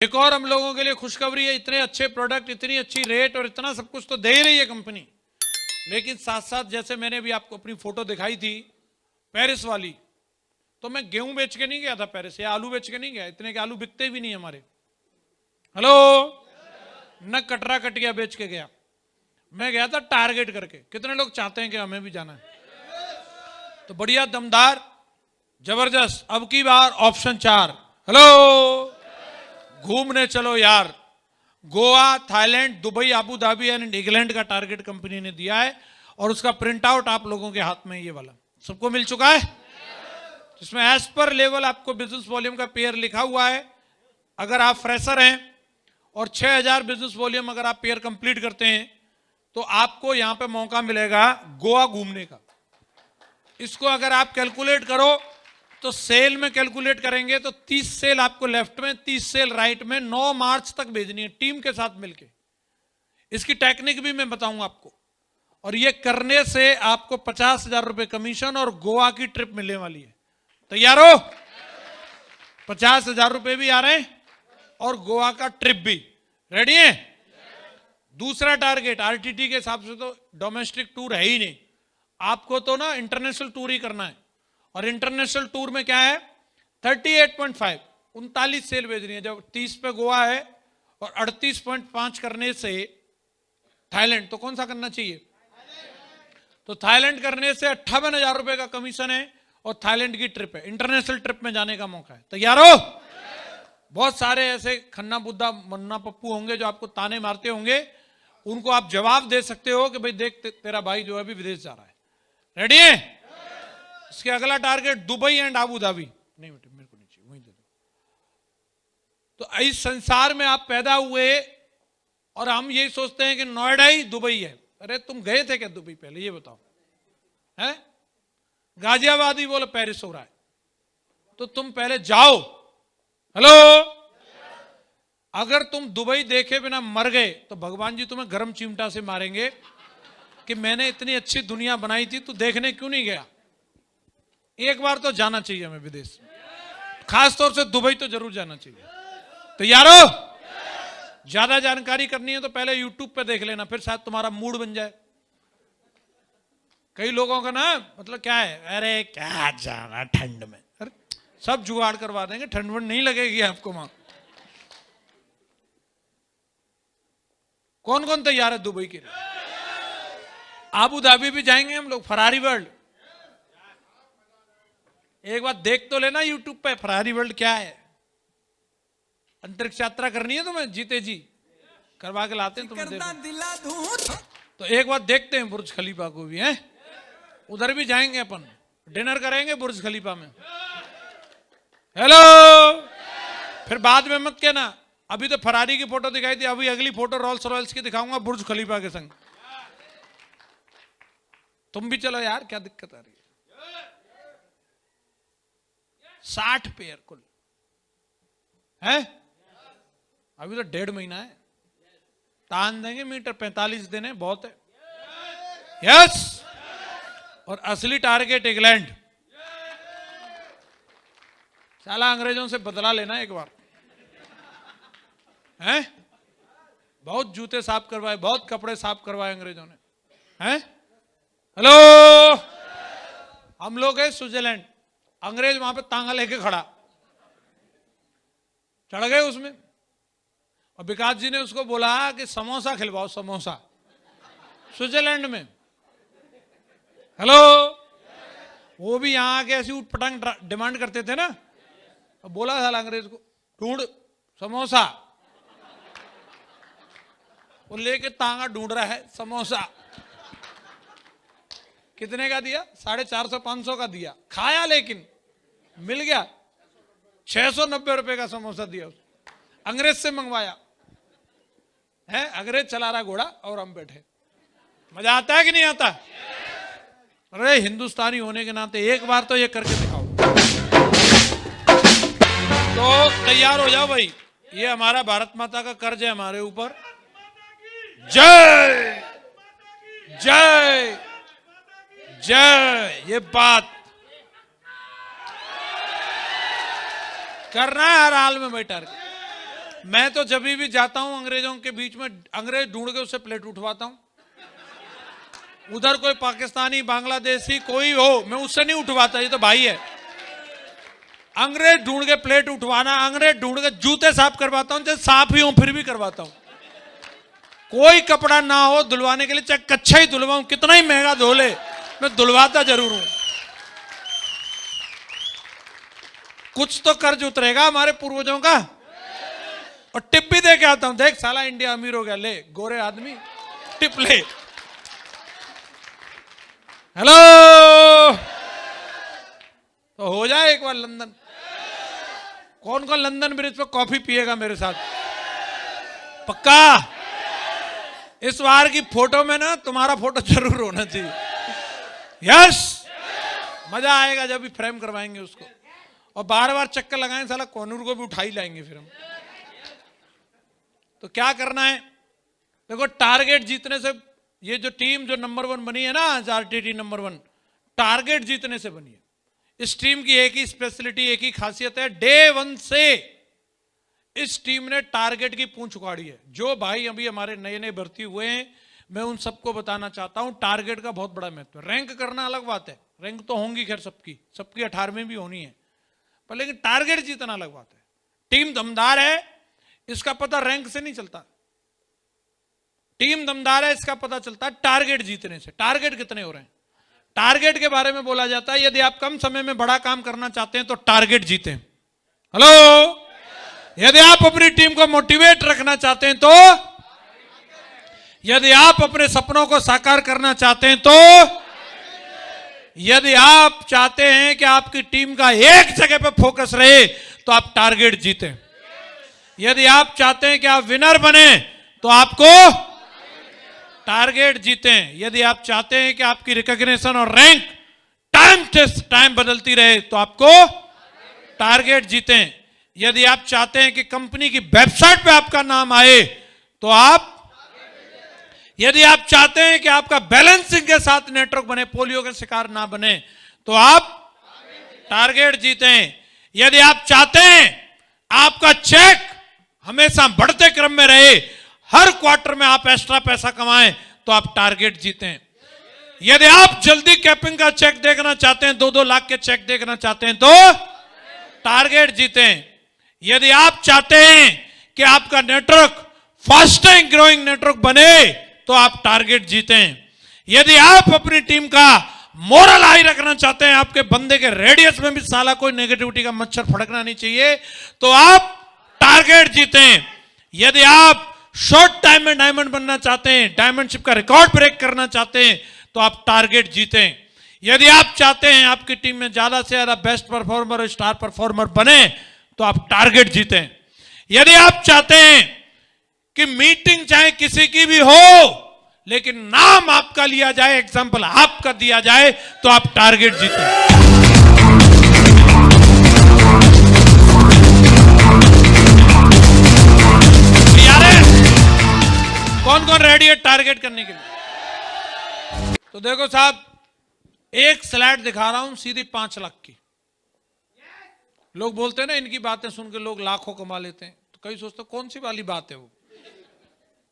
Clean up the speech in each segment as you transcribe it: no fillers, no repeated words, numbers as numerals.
एक और हम लोगों के लिए खुशखबरी है, इतने अच्छे प्रोडक्ट, इतनी अच्छी रेट और इतना सब कुछ तो दे ही रही है कंपनी, लेकिन साथ साथ जैसे मैंने भी आपको अपनी फोटो दिखाई थी पेरिस वाली, तो मैं गेहूं बेच के नहीं गया था पेरिस, या आलू बेच के नहीं गया, इतने के आलू बिकते भी नहीं हमारे। हेलो, न कटरा कटिया बेच के गया, मैं गया था टारगेट करके। कितने लोग चाहते हैं कि हमें भी जाना है? तो बढ़िया दमदार जबरदस्त, अब की बार ऑप्शन 4, हेलो घूमने चलो यार। Goa, Thailand, Dubai, Abu Dhabi and England का टारगेट कंपनी ने दिया है और उसका प्रिंट आउट आप लोगों के हाथ में ये वाला सबको मिल चुका है, जिसमें एज पर लेवल आपको बिजनेस वॉल्यूम का पेयर लिखा हुआ है। अगर आप फ्रेशर हैं और 6000 बिजनेस वॉल्यूम अगर आप पेयर कंप्लीट करते हैं तो आपको यहां पे मौका मिलेगा गोवा घूमने का। इसको अगर आप कैलकुलेट करो तो सेल में कैलकुलेट करेंगे तो 30 सेल आपको लेफ्ट में, 30 सेल राइट में 9 मार्च तक भेजनी है टीम के साथ मिलके। इसकी टेक्निक भी मैं बताऊंगा आपको, और ये करने से आपको 50,000 रुपए कमीशन और गोवा की ट्रिप मिलने वाली है। तैयार हो? 50,000 रुपए भी आ रहे हैं और गोवा का ट्रिप भी। रेडी है? दूसरा टारगेट आरटीटी के हिसाब से तो डोमेस्टिक टूर है ही नहीं, आपको तो ना इंटरनेशनल टूर ही करना है। और इंटरनेशनल टूर में क्या है? 38.5 39 सेल भेजनी है। जब 30 पे गोवा है और 38.5 करने से थाईलैंड, तो कौन सा करना चाहिए? तो थाईलैंड करने से 58,000 रुपए का कमीशन है और थाईलैंड की ट्रिप है, इंटरनेशनल ट्रिप में जाने का मौका है। तैयार हो? बहुत सारे ऐसे खन्ना बुद्धा मन्ना पप्पू होंगे जो आपको ताने मारते होंगे, उनको आप जवाब दे सकते हो कि भाई देख तेरा भाई जो है अभी विदेश जा रहा है। रेडी है? इसके अगला target Dubai and Abu Dhabi. नहीं बेटे मेरे को नहीं चाहिए, वहीं दे दो। तो इस संसार में आप पैदा हुए और हम यही सोचते हैं कि नोएडा ही दुबई है। अरे तुम गए थे क्या दुबई पहले, ये बताओ? है गाजियाबाद ही बोलो पेरिस हो रहा है, तो तुम पहले जाओ। हेलो, अगर तुम दुबई देखे बिना मर गए तो भगवान जी तुम्हें गरम चिमटा से मारेंगे कि मैंने इतनी अच्छी दुनिया बनाई थी, तू देखने क्यों नहीं गया? एक बार तो जाना चाहिए हमें विदेश, खासतौर से दुबई तो जरूर जाना चाहिए। तैयार हो? ज्यादा जानकारी करनी है तो पहले यूट्यूब पे देख लेना, फिर शायद तुम्हारा मूड बन जाए। कई लोगों का ना मतलब क्या है, अरे क्या जाना ठंड में, अरे सब जुगाड़ करवा देंगे, ठंड वंड नहीं लगेगी आपको वहां। कौन कौन तैयार है दुबई के लिए? अबू धाबी भी जाएंगे हम लोग, फरारी वर्ल्ड। एक बार देख तो लेना यूट्यूब पे फरारी वर्ल्ड क्या है। अंतरिक्ष यात्रा करनी है तुम्हें, जीते जी करवा के लाते हैं तुम्हें, देखो। तो एक बार देखते हैं बुर्ज खलीफा को भी, है उधर भी जाएंगे अपन, डिनर करेंगे बुर्ज खलीफा में। हेलो, फिर बाद में मत कहना अभी तो फरारी की फोटो दिखाई थी, अभी अगली फोटो रोल्स रॉयल्स की दिखाऊंगा बुर्ज खलीफा के संग। तुम भी चलो यार, क्या दिक्कत आ रही है? 60 पेयर कुल है, अभी तो 1.5 महीना है, तान देंगे मीटर, 45 दिन है, बहुत है। यस, और असली टारगेट इंग्लैंड। साला अंग्रेजों से बदला लेना एक बार, हैं? बहुत जूते साफ करवाए, बहुत कपड़े साफ करवाए अंग्रेजों ने, हैं? हेलो, हम लोग है स्विट्जरलैंड, अंग्रेज वहां पे तांगा लेके खड़ा, चढ़ गए उसमें, और विकास जी ने उसको बोला कि समोसा खिलवाओ, समोसा स्विट्जरलैंड में। हेलो, वो भी यहां आके ऐसी उठपटांग डिमांड करते थे ना, और बोला था अंग्रेज को ढूंढ समोसा, वो लेके तांगा ढूंढ रहा है समोसा। कितने का दिया? 450 500 का दिया, खाया लेकिन मिल गया 690 रुपए का समोसा दिया उसको, अंग्रेज से मंगवाया है। अंग्रेज चला रहा घोड़ा और हम बैठे, मजा आता है कि नहीं आता? अरे हिंदुस्तानी होने के नाते एक बार तो ये करके दिखाओ। तो तैयार हो जाओ भाई, ये हमारा भारत माता का कर्ज है हमारे ऊपर। जय जय जय, ये बात करना है हर हाल में भाई। टारगेट मैं तो जब भी जाता हूं अंग्रेजों के बीच में, अंग्रेज ढूंढ के उससे प्लेट उठवाता हूं। उधर कोई पाकिस्तानी, बांग्लादेशी कोई हो, मैं उससे नहीं उठवाता, ये तो भाई है। अंग्रेज ढूंढ के प्लेट उठवाना, अंग्रेज ढूंढ के जूते साफ करवाता हूं, चाहे साफ ही हो फिर भी करवाता हूं। कोई कपड़ा ना हो धुलवाने के लिए, चाहे कच्चा ही धुलवाऊं, कितना ही महंगा धोले, मैं धुलवाता जरूर हूं। कुछ तो कर्ज उतरेगा हमारे पूर्वजों का। और टिप भी दे के आता हूं, देख साला इंडिया अमीर हो गया, ले गोरे आदमी टिप ले। हेलो, तो हो जाए एक बार लंदन। कौन कौन लंदन ब्रिज पे कॉफी पिएगा मेरे साथ? पक्का? इस बार की फोटो में ना तुम्हारा फोटो जरूर होना चाहिए। यस, मजा आएगा जब भी फ्रेम करवाएंगे उसको। और बार बार चक्कर लगाएं, साला कोनूर को भी उठा ही लाएंगे फिर हम। तो क्या करना है देखो, टारगेट जीतने से, ये जो टीम जो नंबर 1 बनी है ना, आरटीटी नंबर 1, टारगेट जीतने से बनी है। इस टीम की एक ही स्पेशलिटी, एक ही खासियत है, डे 1 से इस टीम ने टारगेट की पूंछ उखाड़ी है। जो भाई अभी हमारे नए नए भर्ती हुए हैं, मैं उन सबको बताना चाहता हूं, टारगेट का बहुत बड़ा महत्व है। रैंक करना अलग बात है, रैंक तो होंगी खैर सबकी 18वीं भी होनी है, पर लेकिन टारगेट जीतना अलग बात है। टीम दमदार है इसका पता रैंक से नहीं चलता, टीम दमदार है इसका पता चलता है टारगेट जीतने से। टारगेट कितने हो रहे हैं, टारगेट के बारे में बोला जाता है। यदि आप कम समय में बड़ा काम करना चाहते हैं तो टारगेट जीतें। हेलो, यदि आप अपनी टीम को मोटिवेट रखना चाहते हैं तो, यदि आप अपने सपनों को साकार करना चाहते हैं तो, यदि आप चाहते हैं कि आपकी टीम का एक जगह पर फोकस रहे तो आप टारगेट जीतें। यदि आप चाहते हैं कि आप विनर बने तो आपको टारगेट जीतें। यदि आप चाहते हैं कि आपकी रिकॉग्निशन और रैंक टाइम बदलती रहे तो आपको टारगेट जीतें। यदि आप चाहते हैं कि कंपनी की वेबसाइट पे आपका नाम आए तो आप, यदि आप चाहते हैं कि आपका बैलेंसिंग के साथ नेटवर्क बने, पोलियो का शिकार ना बने, तो आप टारगेट जीतें। यदि आप चाहते हैं आपका चेक हमेशा बढ़ते क्रम में रहे, हर क्वार्टर में आप एक्स्ट्रा पैसा कमाएं, तो आप टारगेट जीतें। यदि आप जल्दी कैपिंग का चेक देखना चाहते हैं, 2-2 लाख के चेक देखना चाहते हैं, तो टारगेट जीतें। यदि आप चाहते हैं कि आपका नेटवर्क फास्टेस्ट ग्रोइंग नेटवर्क बने तो आप टारगेट जीतें। यदि आप अपनी टीम का मोरल हाई रखना चाहते हैं, आपके बंदे के रेडियस में भी साला कोई नेगेटिविटी का मच्छर फड़कना नहीं चाहिए, तो आप टारगेट जीतें। यदि आप शॉर्ट टाइम में डायमंड बनना चाहते हैं, डायमंडशिप का रिकॉर्ड ब्रेक करना चाहते हैं, तो आप टारगेट जीतें। यदि आप चाहते हैं आपकी टीम में ज्यादा से ज्यादा बेस्ट परफॉर्मर और स्टार परफॉर्मर बने तो आप टारगेट जीतें। यदि आप चाहते हैं कि मीटिंग चाहे किसी की भी हो लेकिन नाम आपका लिया जाए, एग्जांपल आपका दिया जाए, तो आप टारगेट जीतें। कौन कौन रेडी है टारगेट करने के लिए? तो देखो साहब, एक स्लाइड दिखा रहा हूं सीधी 5 लाख की। लोग बोलते हैं ना, इनकी बातें सुन के लोग लाखों कमा लेते हैं, तो कई सोचते कौन सी वाली बात है वो।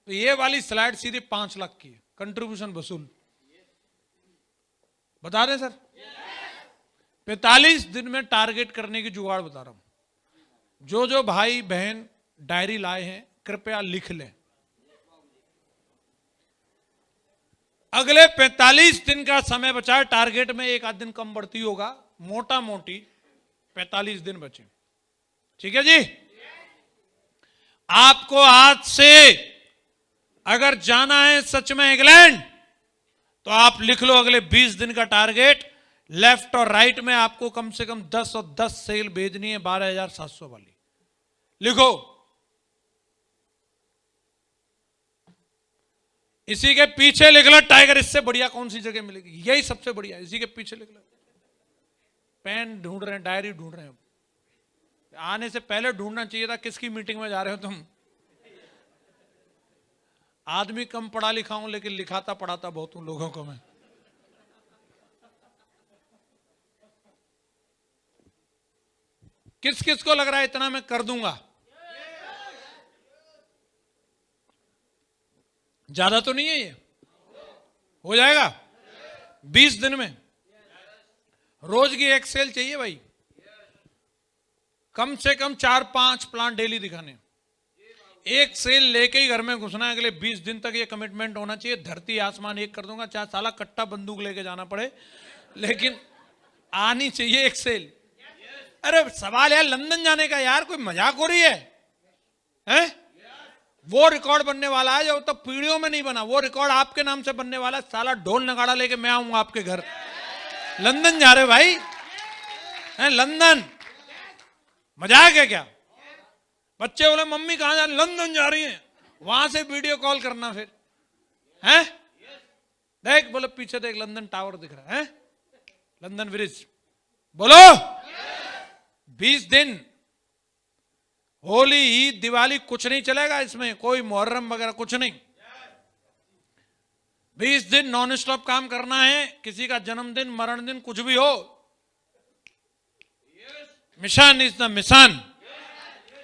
तो ये वाली स्लाइड सीधी 5 लाख की है, कंट्रीब्यूशन वसूल। बता दें सर, 45 दिन में टारगेट करने की जुगाड़ बता रहा हूं। जो जो भाई बहन डायरी लाए हैं कृपया लिख लें। अगले 45 दिन का समय बचा है, टारगेट में 1 आध दिन कम बढ़ती होगा, मोटा मोटी 45 दिन बचे। ठीक है जी। आपको आज से अगर जाना है सच में इंग्लैंड, तो आप लिख लो अगले 20 दिन का टारगेट। लेफ्ट और राइट में आपको कम से कम 10 और 10 सेल भेजनी है 12,700 वाली। लिखो। इसी के पीछे लिख लो टाइगर। इससे बढ़िया कौन सी जगह मिलेगी? यही सबसे बढ़िया, इसी के पीछे लिख लो। पेन ढूंढ रहे हैं, डायरी ढूंढ रहे हैं। आने से पहले ढूंढना चाहिए था किसकी मीटिंग में जा रहे हो तुम। आदमी कम पढ़ा लिखा हूं लेकिन लिखाता पढ़ाता बहुत हूं लोगों को मैं। किस किस को लग रहा है इतना मैं कर दूंगा? ज्यादा तो नहीं है ये, हो जाएगा 20 दिन में। रोज की एक सेल चाहिए भाई, कम से कम 4-5 प्लांट डेली दिखाने। एक सेल लेके ही घर में घुसना है, अगले 20 दिन तक ये कमिटमेंट होना चाहिए। धरती आसमान एक कर दूंगा, चाहे साला कट्टा बंदूक लेके जाना पड़े, लेकिन आनी चाहिए एक सेल। अरे सवाल यार लंदन जाने का, यार कोई मजाक हो रही है, हैं? वो रिकॉर्ड बनने वाला है जो तो पीढ़ियों में नहीं बना, वो रिकॉर्ड आपके नाम से बनने वाला है। साला ढोल नगाड़ा लेके मैं आऊंगा आपके घर। लंदन जा रहे भाई, हैं? लंदन मजाक है क्या? बच्चे बोले मम्मी कहां जा रही? लंदन जा रही हैं। वहां से वीडियो कॉल करना फिर, हैं? देख, बोले पीछे देख, लंदन टावर दिख रहा है, लंदन ब्रिज। बोलो 20 दिन, होली, ईद, दिवाली कुछ नहीं चलेगा इसमें, कोई मुहर्रम वगैरह कुछ नहीं। 20 दिन नॉन स्टॉप काम करना है। किसी का जन्मदिन, मरण दिन, कुछ भी हो, mission is the mission.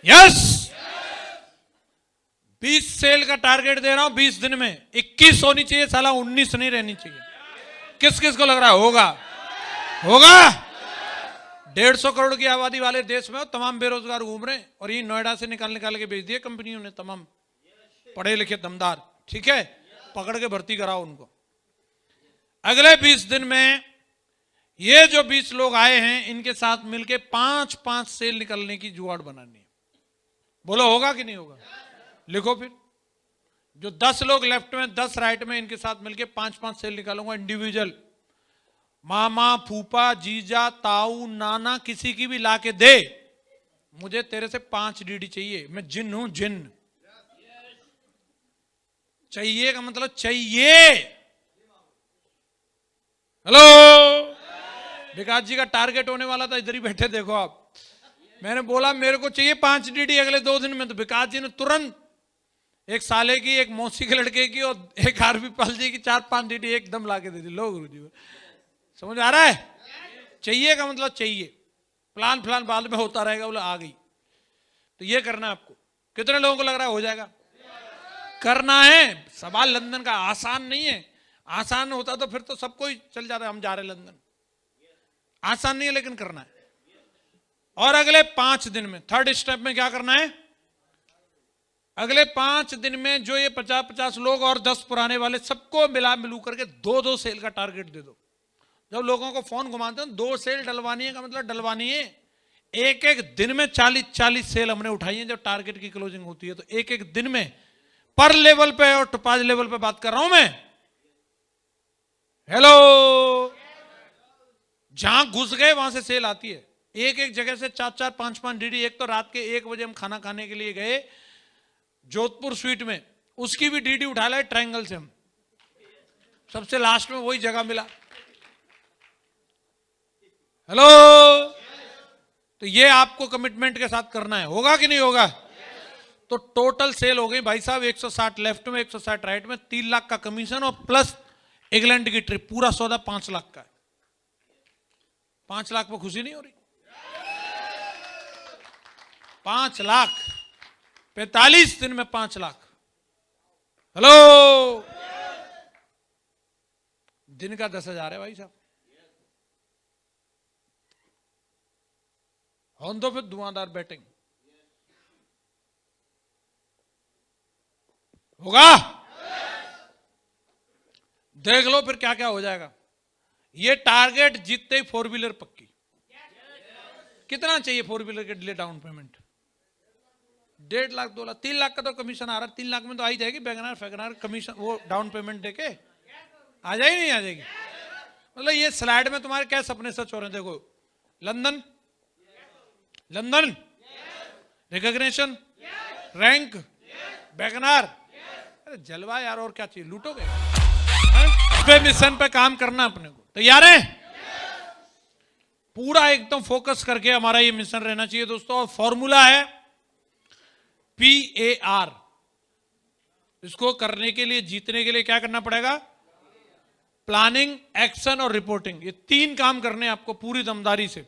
Yes, 20 sale का टारगेट दे रहा हूं 20 दिन में। 21 होनी चाहिए साला, 19 नहीं रहनी चाहिए। किस किस को लग रहा है होगा? होगा। 150 करोड़ की आबादी वाले देश में तमाम बेरोजगार घूम रहे हैं, और ये नोएडा से निकाल के भेज दिए कंपनियों ने, तमाम पढ़े लिखे दमदार। ठीक है, पकड़ के भर्ती कराओ उनको। अगले 20 दिन में ये जो 20 लोग आए हैं, इनके साथ मिलके 5-5 सेल निकलने की जुगाड़ बनानी है। बोलो होगा कि नहीं होगा? लिखो फिर। जो 10 लोग लेफ्ट में, 10 राइट में, इनके साथ मिलके 5-5 सेल निकालूंगा इंडिविजुअल। मामा, फूफा, जीजा, ताऊ, नाना, किसी की भी लाके दे, मुझे तेरे से 5 डीडी चाहिए। मैं जिन हूं, जिन। चाहिए का मतलब चाहिए। हेलो, विकास जी का टारगेट होने वाला था, इधर ही बैठे देखो आप। मैंने बोला मेरे को चाहिए 5 डीडी अगले 2 दिन में, तो विकास जी ने तुरंत एक साले की, एक मौसी के लड़के की और एक आरबी पाल जी की 4-5 डीडी एकदम लाके दे दी। लो गुरु जी, समझ आ रहा है? चाहिए का मतलब चाहिए, प्लान फ्लान बाद में होता रहेगा। बोला आ गई, तो ये करना है आपको। कितने लोगों को लग रहा है हो जाएगा? करना है। सवाल लंदन का आसान नहीं है। आसान होता तो फिर तो सबको ही चल जाता, हम जा रहे लंदन। आसान नहीं है, लेकिन करना है। और अगले 5 दिन में, थर्ड स्टेप में क्या करना है? अगले 5 दिन में जो ये 50-50 लोग और 10 पुराने वाले, सबको मिलू करके 2-2 सेल का टारगेट दे दो। जब लोगों को फोन घुमाते हैं 2 सेल डलवानी है का मतलब डलवानी है। एक दिन में 40-40 सेल हमने उठाई है। जब टारगेट की क्लोजिंग होती है तो एक दिन में, पर लेवल पे और टपाज लेवल पे बात कर रहा हूं मैं। हेलो, जहां घुस गए वहां से सेल आती है। एक जगह से 4-4, 5-5 डीडी। एक तो रात के 1 बजे हम खाना खाने के लिए गए जोधपुर स्वीट में, उसकी भी डीडी उठा लाए ट्रायंगल से हम। सबसे लास्ट में वही जगह मिला। हेलो, तो ये आपको कमिटमेंट के साथ करना है। होगा कि नहीं होगा? तो टोटल सेल हो गई भाई साहब 160 लेफ्ट में, 160 राइट में, 3 लाख का कमीशन और प्लस इंग्लैंड की ट्रिप। पूरा सौदा 5 लाख का है। 5 लाख पे खुशी नहीं हो रही? 5 लाख, 45 दिन में 5 लाख। हेलो, दिन का 10,000 है भाई साहब। हम तो फिर धुआंधार बैटिंग होगा। देख लो फिर क्या क्या हो जाएगा। ये टारगेट जीतते ही 4 व्हीलर पक्की। कितना चाहिए 4 व्हीलर के लिए डाउन पेमेंट? 1.5 लाख, 2 लाख, 3 लाख का तो कमीशन आ रहा है। 3 लाख में तो आ ही जाएगी। वैगनआर कमीशन, वो डाउन पेमेंट देके आ जाएगी, नहीं आ जाएगी? मतलब ये स्लाइड में तुम्हारे क्या सपने सच हो रहे हैं। देखो, London, London, recognition, rank, WagonR, अरे जलवा यार, और क्या चाहिए? लूटोगे? पे मिशन पे काम करना अपने को। तैयार है? पूरा एकदम फोकस करके हमारा ये मिशन रहना चाहिए दोस्तों। और फॉर्मूला है PAR। इसको करने के लिए, जीतने के लिए क्या करना पड़ेगा? प्लानिंग, एक्शन और रिपोर्टिंग। ये 3 काम करने आपको पूरी दमदारी से।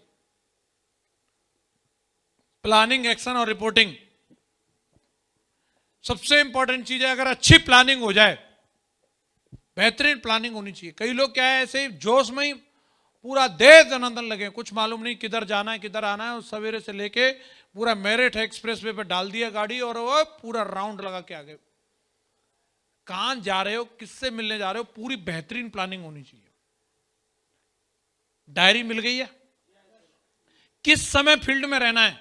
प्लानिंग, एक्शन और रिपोर्टिंग सबसे इंपॉर्टेंट चीज है। अगर अच्छी प्लानिंग हो जाए बेहतरीन प्लानिंग होनी चाहिए। कई लोग क्या है ऐसे जोश में ही पूरा देश दनादन लगे, कुछ मालूम नहीं किधर जाना है किधर आना है, और सवेरे से लेके पूरा मेरठ एक्सप्रेस वे पे डाल दिया गाड़ी और वो पूरा राउंड लगा के आ गए। कहां जा रहे हो, किससे मिलने जा रहे हो, पूरी बेहतरीन प्लानिंग होनी चाहिए। डायरी मिल गई है, किस समय फील्ड में रहना है,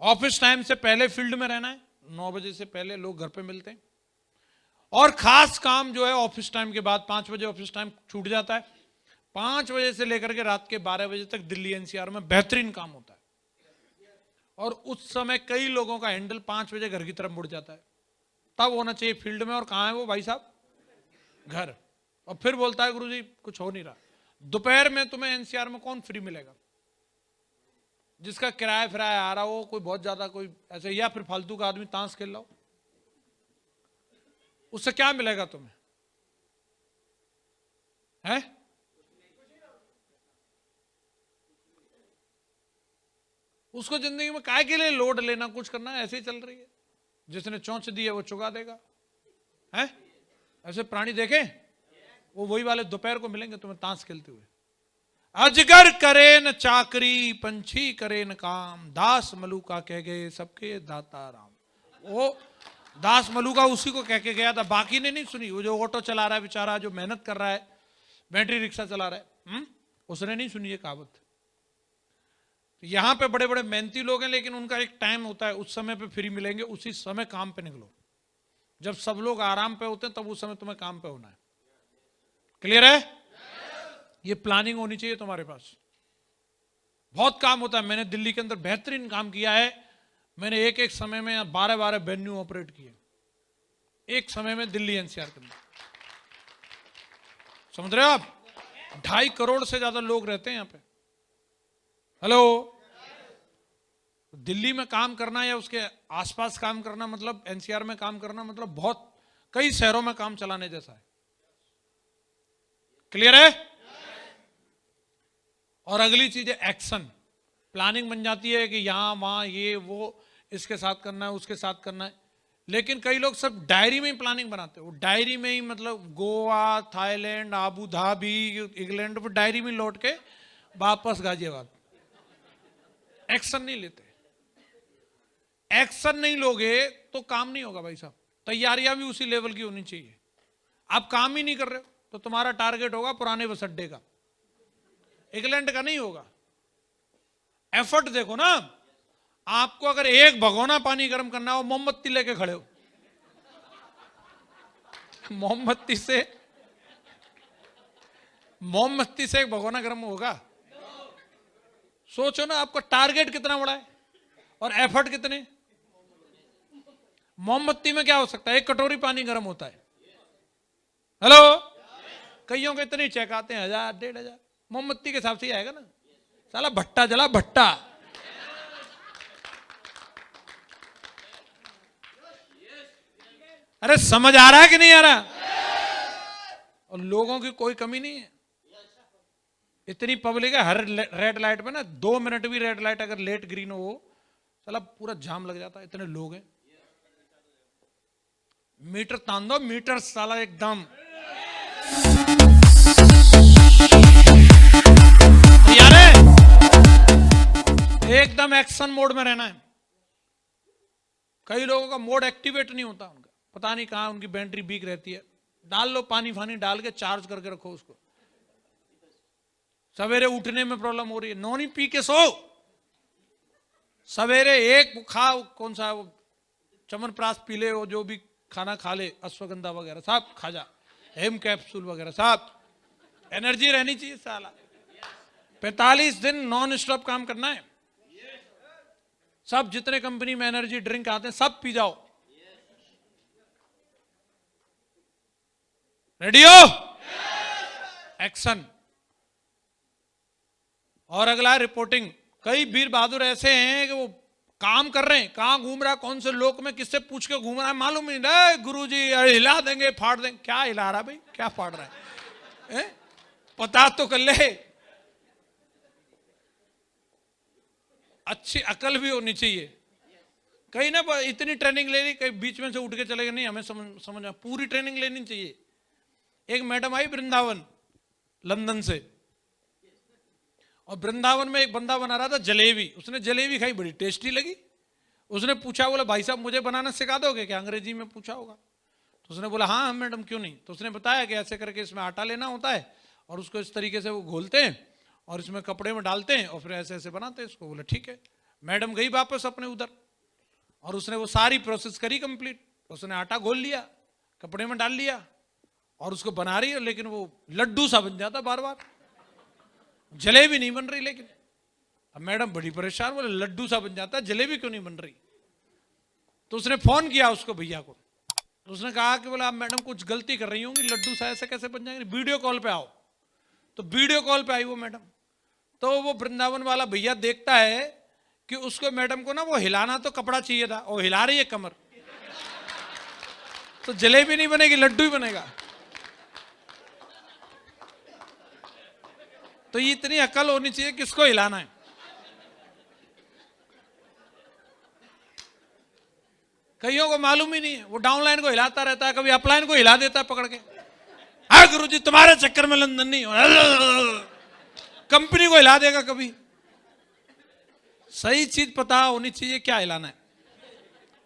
ऑफिस टाइम से पहले फील्ड में रहना है, 9 बजे से पहले लोग घर पे मिलते हैं, और खास काम जो है ऑफिस टाइम के बाद 5 बजे ऑफिस टाइम छूट जाता है, 5 बजे से लेकर के रात के 12 बजे तक दिल्ली एनसीआर में बेहतरीन काम होता है। और उस समय कई लोगों का हैंडल 5 बजे घर की तरफ मुड़ जाता है, तब होना चाहिए फील्ड में, और कहां है वो भाई साहब, घर। और फिर बोलता है गुरुजी कुछ हो नहीं रहा। दोपहर में तुम्हें एनसीआर में कौन फ्री मिलेगा, जिसका किराया फिराया आ रहा हो, कोई बहुत ज्यादा कोई ऐसे, या फिर फालतू का आदमी ताश खेल रहा हो, उससे क्या मिलेगा तुम्हें, है? उसको जिंदगी में काय के लिए लोड लेना, कुछ करना, ऐसे ही चल रही है। जिसने चोंच दी है वो चुका देगा, है? ऐसे प्राणी देखे, वो वही वाले दोपहर को मिलेंगे तुम्हें ताश खेलते हुए। अजगर करे न चाकरी, पंछी करे न काम, दास मलूका कह गए सबके दाता राम। वो दास मलूका उसी को कह के गया था, बाकी ने नहीं सुनी। वो जो ऑटो चला रहा है बेचारा, जो मेहनत कर रहा है, बैटरी रिक्शा चला रहा है, उसने नहीं सुनी ये कहावत। यहां पे बड़े बड़े मेहनती लोग हैं, लेकिन उनका एक टाइम होता है, उस समय पे फ्री मिलेंगे, उसी समय काम पे निकलो। जब सब लोग आराम पे होते हैं तब उस समय तुम्हें काम पे होना है। क्लियर है? ये प्लानिंग होनी चाहिए तुम्हारे पास। बहुत काम होता है। मैंने दिल्ली के अंदर बेहतरीन काम किया है। मैंने एक एक समय में 12-12 वेन्यू ऑपरेट किए, एक समय में दिल्ली एनसीआर के अंदर। समझ रहे हो आप? 2.5 करोड़ से ज्यादा लोग रहते हैं यहां पे। हेलो, दिल्ली में काम करना या उसके आसपास काम करना, मतलब एनसीआर में काम करना, मतलब बहुत कई शहरों में काम चलाने जैसा है। क्लियर है? और अगली चीज है एक्शन। प्लानिंग बन जाती है कि यहां वहां ये वो, इसके साथ करना है, उसके साथ करना है, लेकिन कई लोग सब डायरी में ही प्लानिंग बनाते हैं। वो डायरी में ही, मतलब Goa, Thailand, Abu Dhabi, England, वो डायरी में लौट के वापस गाजियाबाद। एक्शन नहीं लेते। एक्शन नहीं लोगे तो काम नहीं होगा भाई साहब। तैयारियां भी उसी लेवल की होनी चाहिए। आप काम ही नहीं कर रहे हो तो तुम्हारा टारगेट होगा पुराने बस अड्डे का, इंग्लैंड का नहीं होगा। एफर्ट देखो ना। आपको अगर एक भगोना पानी गर्म करना हो, मोमबत्ती लेके खड़े हो, मोमबत्ती से एक भगोना गर्म होगा? सोचो ना, आपका टारगेट कितना बड़ा है और एफर्ट कितने। मोमबत्ती में क्या हो सकता है, 1 कटोरी पानी गर्म होता है। हेलो, कईयों के इतने चेक आते हैं 1000, 1500। मोमबत्ती के हिसाब से ही आएगा ना। साला भट्टा जला, भट्टा। अरे समझ आ रहा है कि नहीं आ रहा? और लोगों की कोई कमी नहीं है। इतनी पब्लिक है, हर रेड लाइट पे ना 2 मिनट भी रेड लाइट अगर लेट ग्रीन हो, साला पूरा जाम लग जाता है, इतने लोग हैं। मीटर तान दो, मीटर साला एकदम। यार एकदम एक्शन मोड में रहना है। कई लोगों का मोड एक्टिवेट नहीं होता, उनका पता नहीं कहां उनकी बैटरी वीक रहती है। डाल लो पानी फानी डाल के चार्ज करके रखो उसको। सवेरे उठने में प्रॉब्लम हो रही है, नॉनी पी के सो। सवेरे एक खा, कौन सा वो चमनप्राश पी ले, वो जो भी खाना खा ले, अश्वगंधा वगैरह सब खा जा, हेम कैप्सूल वगैरह सब। एनर्जी रहनी चाहिए साला। 45 दिन नॉन स्टॉप काम करना है। सब जितने कंपनी में एनर्जी ड्रिंक आते हैं सब पी जाओ। रेडी हो? एक्शन। और अगला रिपोर्टिंग। कई वीर बहादुर ऐसे हैं कि वो काम कर रहे हैं, कहां घूम रहा है, कौन से लोक में किससे पूछ के घूम रहा है मालूम ही नहीं। गुरुजी हिला देंगे, फाड़ देंगे। क्या हिला रहा भाई, क्या फाड़ रहा है? पता तो कर ले। अच्छी अकल भी होनी चाहिए। कहीं ना इतनी ट्रेनिंग ले ली, कहीं बीच में से उठ के चले गए, नहीं हमें समझ पूरी ट्रेनिंग लेनी चाहिए। एक मैडम आई वृंदावन लंदन से, और वृंदावन में एक बंदा बना रहा था जलेबी। उसने जलेबी खाई, बड़ी टेस्टी लगी। उसने पूछा, बोला भाई साहब मुझे बनाना सिखा दोगे क्या? अंग्रेजी में पूछा होगा। तो उसने बोला हाँ मैडम क्यों नहीं। तो उसने बताया कि ऐसे करके इसमें आटा लेना होता है और उसको इस तरीके से वो घोलते हैं और इसमें कपड़े में डालते हैं और फिर ऐसे ऐसे बनाते हैं इसको। बोला ठीक है। मैडम गई वापस अपने उधर और उसने वो सारी प्रोसेस करी कंप्लीट। उसने आटा घोल लिया, कपड़े में डाल लिया और उसको बना रही है, लेकिन वो लड्डू सा बन जाता बार बार, जलेबी नहीं बन रही। लेकिन अब मैडम बड़ी परेशान, बोले लड्डू सा बन जाता है, जलेबी क्यों नहीं बन रही? तो उसने फोन किया उसको भैया को। तो उसने कहा कि बोला आप मैडम कुछ गलती कर रही होंगी, लड्डू सा ऐसे कैसे बन जाएंगे, वीडियो कॉल पे आओ। तो वीडियो कॉल पे आई वो मैडम। तो वो वृंदावन वाला भैया देखता है कि उसको मैडम को ना वो हिलाना तो कपड़ा चाहिए था, और हिला रही है कमर, तो जलेबी नहीं बनेगी, लड्डू ही बनेगा। तो ये इतनी अकल होनी चाहिए किसको हिलाना है। कईयों को मालूम ही नहीं है, वो डाउनलाइन को हिलाता रहता है, कभी अपलाइन को हिला देता है पकड़ के। हाँ गुरुजी तुम्हारे चक्कर में लंदन नहीं, कंपनी को हिला देगा कभी। सही चीज पता होनी चाहिए क्या हिलाना है,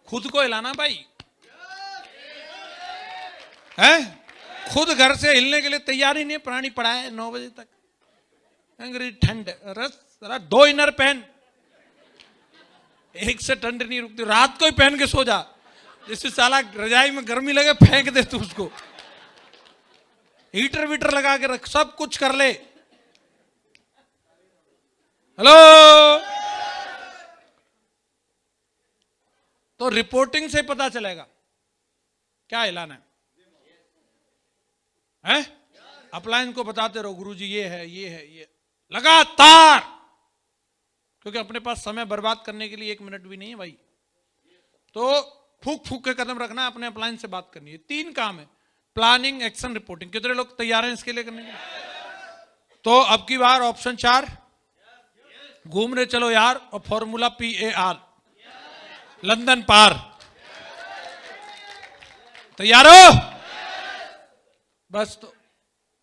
खुद को हिलाना भाई है। खुद घर से हिलने के लिए तैयार ही नहीं, प्राणी पड़ा है 9 बजे तक, अंग्रेजी ठंड, रस 2 इनर पहन, एक से ठंड नहीं रुकती, रात को ही पहन के सो जा, जिससे साला रजाई में गर्मी लगे फेंक दे तू उसको, हीटर वीटर लगा के रख, सब कुछ कर ले। हेलो। तो रिपोर्टिंग से पता चलेगा क्या हिलाना है? अपलाइन को बताते रहो गुरुजी ये है ये है ये, लगातार, क्योंकि अपने पास समय बर्बाद करने के लिए 1 मिनट भी नहीं है भाई। तो फूक फूक के कदम रखना, अपने अपलाइन से बात करनी है। 3 काम है, प्लानिंग, एक्शन, रिपोर्टिंग। कितने लोग तैयार हैं इसके लिए करने के लिए? तो अब की बार ऑप्शन 4, घूमने चलो यार और फॉर्मूला PAR, लंदन पार। तैयार हो? बस तो